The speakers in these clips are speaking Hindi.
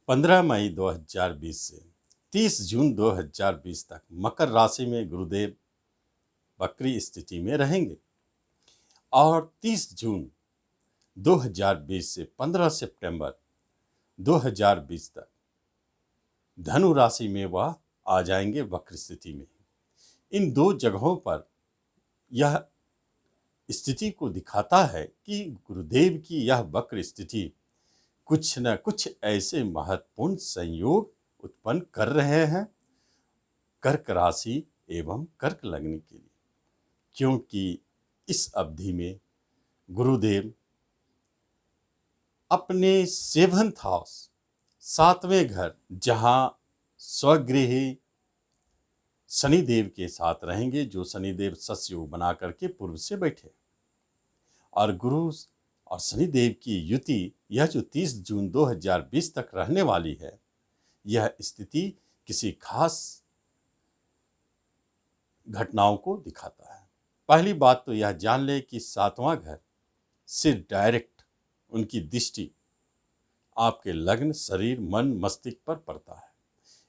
15 मई 2020 से 30 जून 2020 तक मकर राशि में गुरुदेव वक्री स्थिति में रहेंगे और 30 जून 2020 से 15 सितंबर 2020 तक धनु राशि में वह आ जाएंगे वक्र स्थिति में। इन दो जगहों पर यह स्थिति को दिखाता है कि गुरुदेव की यह वक्र स्थिति कुछ न कुछ ऐसे महत्वपूर्ण संयोग उत्पन्न कर रहे हैं कर्क राशि एवं कर्क लग्न के लिए, क्योंकि इस अवधि में गुरुदेव अपने 7th हाउस 7वें घर जहां स्वगृही शनिदेव के साथ रहेंगे, जो शनिदेव सस्य योग बना करके पूर्व से बैठे, और गुरु और शनिदेव की युति यह जो 30 जून 2020 तक रहने वाली है, यह स्थिति किसी खास घटनाओं को दिखाता है। पहली बात तो यह जान ले कि 7वां घर से डायरेक्ट उनकी दृष्टि आपके लग्न, शरीर, मन, मस्तिष्क पर पड़ता है।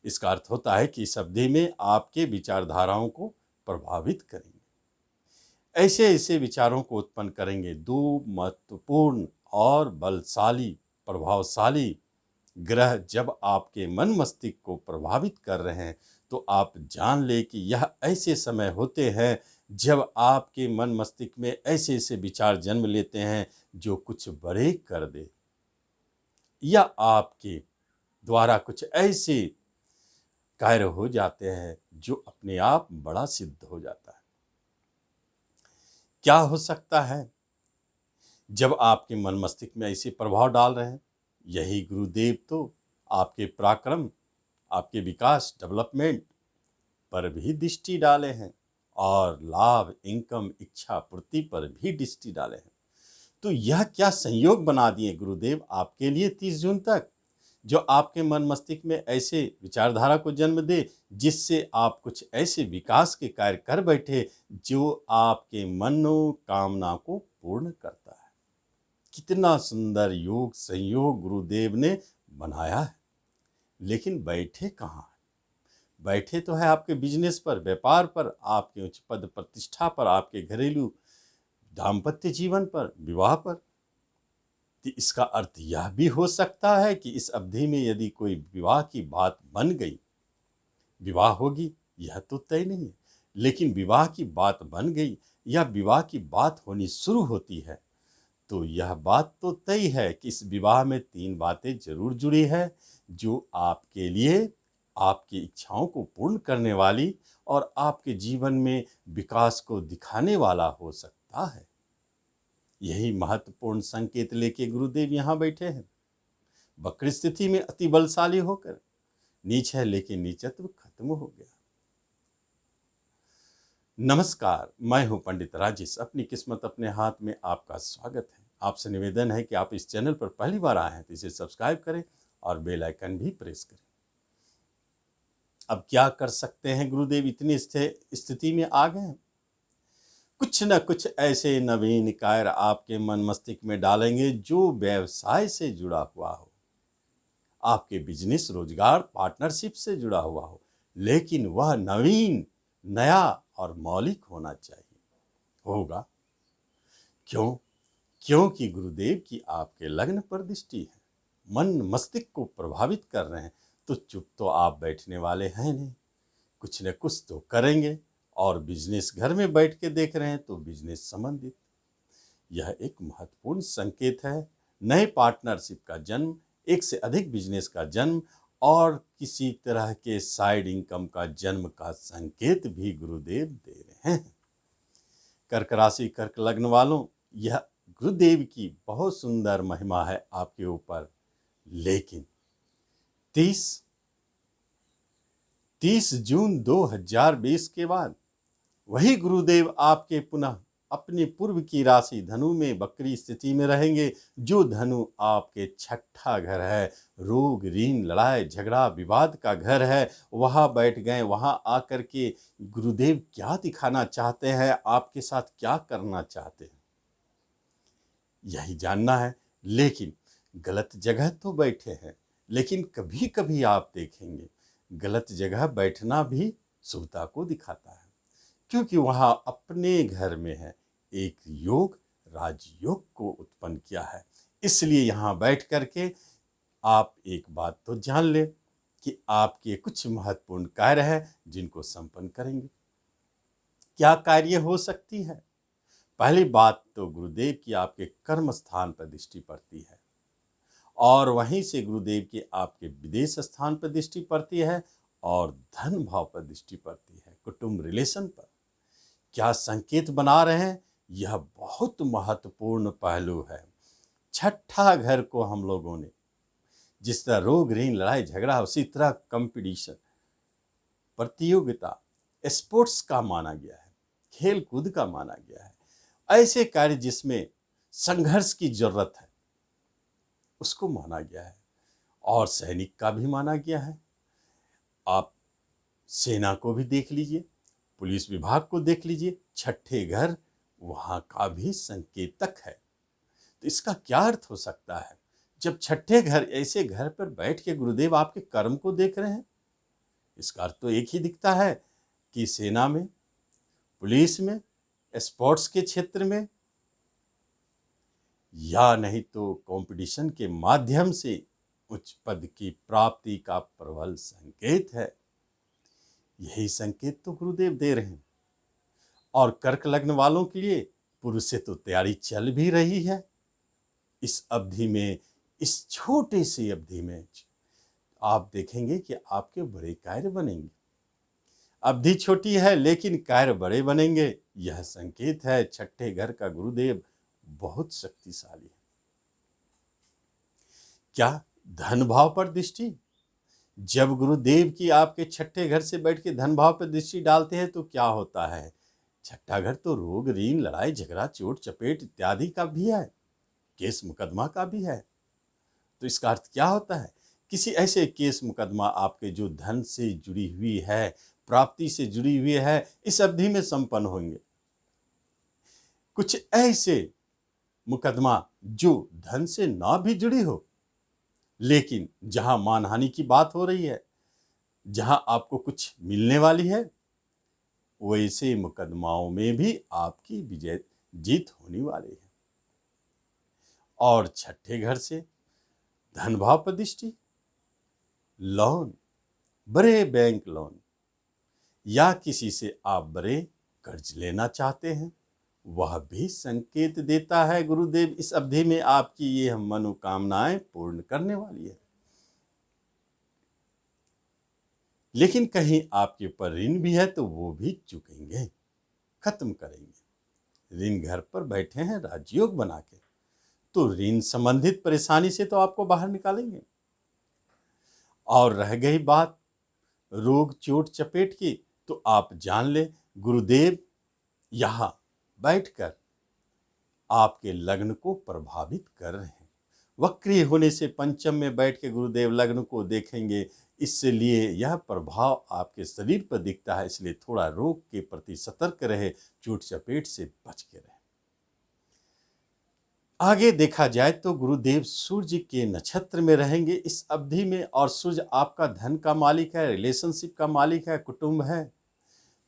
इसका अर्थ होता है कि इस अवधि में आपके विचारधाराओं को प्रभावित करेंगे। ऐसे ऐसे विचारों को उत्पन्न करेंगे। दो महत्वपूर्ण और बलशाली, प्रभावशाली ग्रह जब आपके मन मस्तिष्क को प्रभावित कर रहे हैं, तो आप जान ले कि यह ऐसे समय होते हैं जब आपके मन मस्तिष्क में ऐसे ऐसे विचार जन्म लेते हैं जो कुछ बड़े कर दे, या आपके द्वारा कुछ ऐसे कार्य हो जाते हैं जो अपने आप बड़ा सिद्ध हो जाता है। क्या हो सकता है जब आपके मन मस्तिष्क में ऐसे प्रभाव डाल रहे हैं? यही गुरुदेव तो आपके पराक्रम, आपके विकास, डेवलपमेंट पर भी दृष्टि डाले हैं और लाभ, इनकम, इच्छा पूर्ति पर भी दृष्टि डाले हैं। तो यह क्या संयोग बना दिए गुरुदेव आपके लिए 30 जून तक, जो आपके मन मस्तिष्क में ऐसे विचारधारा को जन्म दे जिससे आप कुछ ऐसे विकास के कार्य कर बैठे जो आपके मनोकामना को पूर्ण करता है। कितना सुंदर योग संयोग गुरुदेव ने बनाया है। लेकिन बैठे कहाँ है? बैठे तो है आपके बिजनेस पर, व्यापार पर, आपके उच्च पद प्रतिष्ठा पर, आपके घरेलू दाम्पत्य जीवन पर, विवाह पर। तो इसका अर्थ यह भी हो सकता है कि इस अवधि में यदि कोई विवाह की बात बन गई, विवाह होगी यह तो तय नहीं है, लेकिन विवाह की बात बन गई या विवाह की बात होनी शुरू होती है, तो यह बात तो तय है कि इस विवाह में 3 बातें जरूर जुड़ी है जो आपके लिए आपकी इच्छाओं को पूर्ण करने वाली और आपके जीवन में विकास को दिखाने वाला हो सकता है। यही महत्वपूर्ण संकेत लेके गुरुदेव यहाँ बैठे हैं। वक्र स्थिति में अति बलशाली होकर नीच है, लेकिन नीचत्व खत्म हो गया। नमस्कार, मैं हूं पंडित राजेश। अपनी किस्मत अपने हाथ में आपका स्वागत है। आपसे निवेदन है कि आप इस चैनल पर पहली बार आए हैं तो इसे सब्सक्राइब करें और बेल आइकन भी प्रेस करें। अब क्या कर सकते हैं गुरुदेव इतनी स्थिति में आ गए हैं? कुछ न कुछ ऐसे नवीन कार्य आपके मन मस्तिष्क में डालेंगे जो व्यवसाय से जुड़ा हुआ हो, आपके बिजनेस, रोजगार, पार्टनरशिप से जुड़ा हुआ हो, लेकिन वह नवीन, नया और मौलिक होना चाहिए। होगा क्यों? क्योंकि गुरुदेव की आपके लग्न पर दृष्टि है, मन मस्तिष्क को प्रभावित कर रहे हैं। तो चुप तो आप बैठने वाले हैं नहीं, कुछ न कुछ तो करेंगे। और बिजनेस घर में बैठ के देख रहे हैं तो बिजनेस संबंधित यह एक महत्वपूर्ण संकेत है। नए पार्टनरशिप का जन्म, एक से अधिक बिजनेस का जन्म और किसी तरह के साइड इनकम का जन्म का संकेत भी गुरुदेव दे रहे हैं। कर्क राशि, कर्क लग्न वालों, यह गुरुदेव की बहुत सुंदर महिमा है आपके ऊपर। लेकिन 30 जून 2020 के बाद वही गुरुदेव आपके पुनः अपनी पूर्व की राशि धनु में वक्री स्थिति में रहेंगे, जो धनु आपके 6ठा घर है। रोग, ऋण, लड़ाई झगड़ा, विवाद का घर है। वहां बैठ गए। वहां आकर के गुरुदेव क्या दिखाना चाहते हैं, आपके साथ क्या करना चाहते हैं, यही जानना है। लेकिन गलत जगह तो बैठे हैं, लेकिन कभी कभी आप देखेंगे गलत जगह बैठना भी शुभता को दिखाता है, क्योंकि वहाँ अपने घर में है एक योग राजयोग को उत्पन्न किया है। इसलिए यहाँ बैठ करके आप एक बात तो जान ले कि आपके कुछ महत्वपूर्ण कार्य है जिनको संपन्न करेंगे। क्या कार्य हो सकती है? पहली बात तो गुरुदेव की आपके कर्म स्थान पर दृष्टि पड़ती है, और वहीं से गुरुदेव की आपके विदेश स्थान पर दृष्टि पड़ती है, और धन भाव पर दृष्टि पड़ती है, कुटुंब रिलेशन पर। क्या संकेत बना रहे हैं? यह बहुत महत्वपूर्ण पहलू है। छठा घर को हम लोगों ने जिस तरह रोग ऋण लड़ाई झगड़ा उसी तरह कंपटीशन प्रतियोगिता स्पोर्ट्स का माना गया है, खेल कूद का माना गया है। ऐसे कार्य जिसमें संघर्ष की जरूरत है उसको माना गया है, और सैनिक का भी माना गया है। आप सेना को भी देख लीजिए, पुलिस विभाग को देख लीजिए, छठे घर वहां का भी संकेतक है। तो इसका क्या अर्थ हो सकता है? जब छठे घर ऐसे घर पर बैठ के गुरुदेव आपके कर्म को देख रहे हैं, इसका अर्थ तो एक ही दिखता है कि सेना में, पुलिस में, स्पोर्ट्स के क्षेत्र में, या नहीं तो कंपटीशन के माध्यम से उच्च पद की प्राप्ति का प्रबल संकेत है। यही संकेत तो गुरुदेव दे रहे हैं। और कर्क लग्न वालों के लिए पूर्व से तो तैयारी चल भी रही है। इस अवधि में, इस छोटे सी अवधि में आप देखेंगे कि आपके बड़े कार्य बनेंगे। अवधि छोटी है लेकिन कार्य बड़े बनेंगे। यह संकेत है छठे घर का गुरुदेव बहुत शक्तिशाली है। क्या धन भाव पर दृष्टि? जब गुरुदेव की आपके छठे घर से बैठ के धन भाव पर दृष्टि डालते हैं तो क्या होता है? छठा घर तो रोग ऋण लड़ाई झगड़ा चोट चपेट इत्यादि का भी है, केस मुकदमा का भी है। तो इसका अर्थ क्या होता है? किसी ऐसे केस मुकदमा आपके जो धन से जुड़ी हुई है, प्राप्ति से जुड़ी हुई है, इस अवधि में संपन्न होंगे। कुछ ऐसे मुकदमा जो धन से ना भी जुड़ी हो, लेकिन जहां मानहानि की बात हो रही है, जहां आपको कुछ मिलने वाली है, वैसे मुकदमाओं में भी आपकी विजय जीत होने वाली है। और छठे घर से धन भाव पर दृष्टि, लोन, बड़े बैंक लोन, या किसी से आप बड़े कर्ज लेना चाहते हैं, वह भी संकेत देता है गुरुदेव इस अवधि में आपकी ये मनोकामनाएं पूर्ण करने वाली है। लेकिन कहीं आपके ऊपर ऋण भी है तो वो भी चुकेंगे, खत्म करेंगे। ऋण घर पर बैठे हैं राजयोग बना के, तो ऋण संबंधित परेशानी से तो आपको बाहर निकालेंगे। और रह गई बात रोग चोट चपेट की, तो आप जान ले गुरुदेव यहां बैठकर आपके लग्न को प्रभावित कर रहे हैं। वक्री होने से पंचम में बैठ के गुरुदेव लग्न को देखेंगे, इसलिए यह प्रभाव आपके शरीर पर दिखता है। इसलिए थोड़ा रोग के प्रति सतर्क रहे, चोट चपेट से बच के रहे। आगे देखा जाए तो गुरुदेव सूर्य के नक्षत्र में रहेंगे इस अवधि में, और सूर्य आपका धन का मालिक है, रिलेशनशिप का मालिक है, कुटुंब है।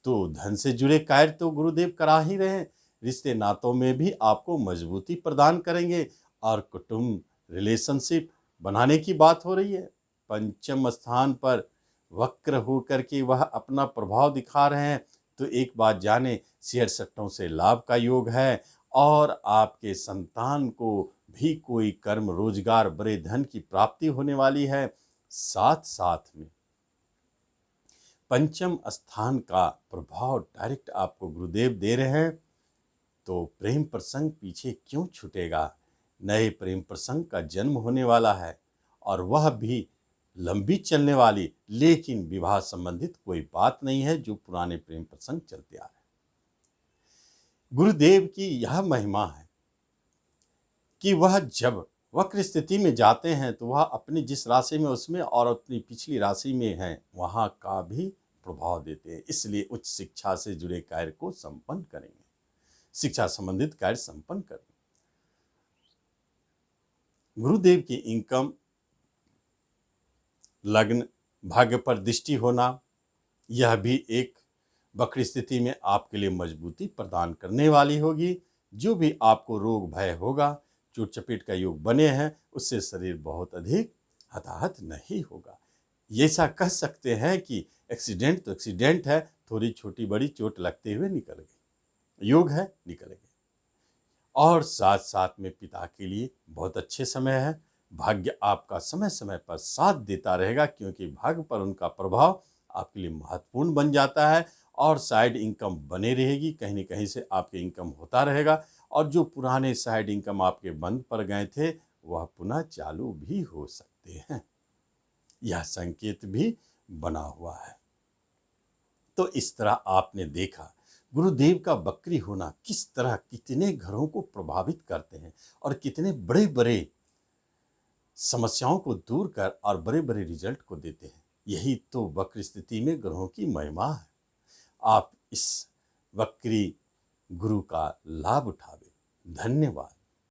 तो धन से जुड़े कार्य तो गुरुदेव करा ही रहे हैं, रिश्ते नातों में भी आपको मजबूती प्रदान करेंगे, और कुटुंब रिलेशनशिप बनाने की बात हो रही है। पंचम स्थान पर वक्र होकर के वह अपना प्रभाव दिखा रहे हैं। तो एक बात जाने, शेयर सट्टों से लाभ का योग है, और आपके संतान को भी कोई कर्म रोजगार बड़े धन की प्राप्ति होने वाली है। साथ साथ में पंचम स्थान का प्रभाव डायरेक्ट आपको गुरुदेव दे रहे हैं। तो प्रेम प्रसंग पीछे क्यों छूटेगा? नए प्रेम प्रसंग का जन्म होने वाला है, और वह भी लंबी चलने वाली, लेकिन विवाह संबंधित कोई बात नहीं है, जो पुराने प्रेम प्रसंग चलते आ रहे हैं। गुरुदेव की यह महिमा है कि वह जब वक्र स्थिति में जाते हैं तो वह अपनी जिस राशि में उसमें और अपनी पिछली राशि में है वहां का भी प्रभाव देते हैं। इसलिए उच्च शिक्षा से जुड़े कार्य को संपन्न करेंगे, शिक्षा संबंधित कार्य संपन्न करेंगे। गुरुदेव की इनकम लग्न, भाग्य पर दृष्टि होना, यह भी एक वक्र स्थिति में आपके लिए मजबूती प्रदान करने वाली होगी। जो भी आपको रोग भय होगा, चोट चपेट का योग बने हैं, उससे शरीर बहुत अधिक हताहत नहीं होगा। ये ऐसा कह सकते हैं कि एक्सीडेंट तो एक्सीडेंट है, थोड़ी छोटी बड़ी चोट लगते हुए निकल गई, योग है निकल गई। और साथ साथ में पिता के लिए बहुत अच्छे समय है। भाग्य आपका समय समय पर साथ देता रहेगा, क्योंकि भाग्य पर उनका प्रभाव आपके लिए महत्वपूर्ण बन जाता है और साइड इनकम बने रहेगी, कहीं न कहीं से आपके इनकम होता रहेगा और जो पुराने साइड इनकम आपके बंद पड़ गए थे वह पुनः चालू भी हो सकते हैं। यह संकेत भी बना हुआ है। तो इस तरह आपने देखा गुरुदेव का वक्री होना किस तरह कितने घरों को प्रभावित करते हैं और कितने बड़े बड़े समस्याओं को दूर कर और बड़े बड़े रिजल्ट को देते हैं। यही तो वक्र स्थिति में ग्रहों की महिमा है। आप इस वक्री गुरु का लाभ उठावे। धन्यवाद।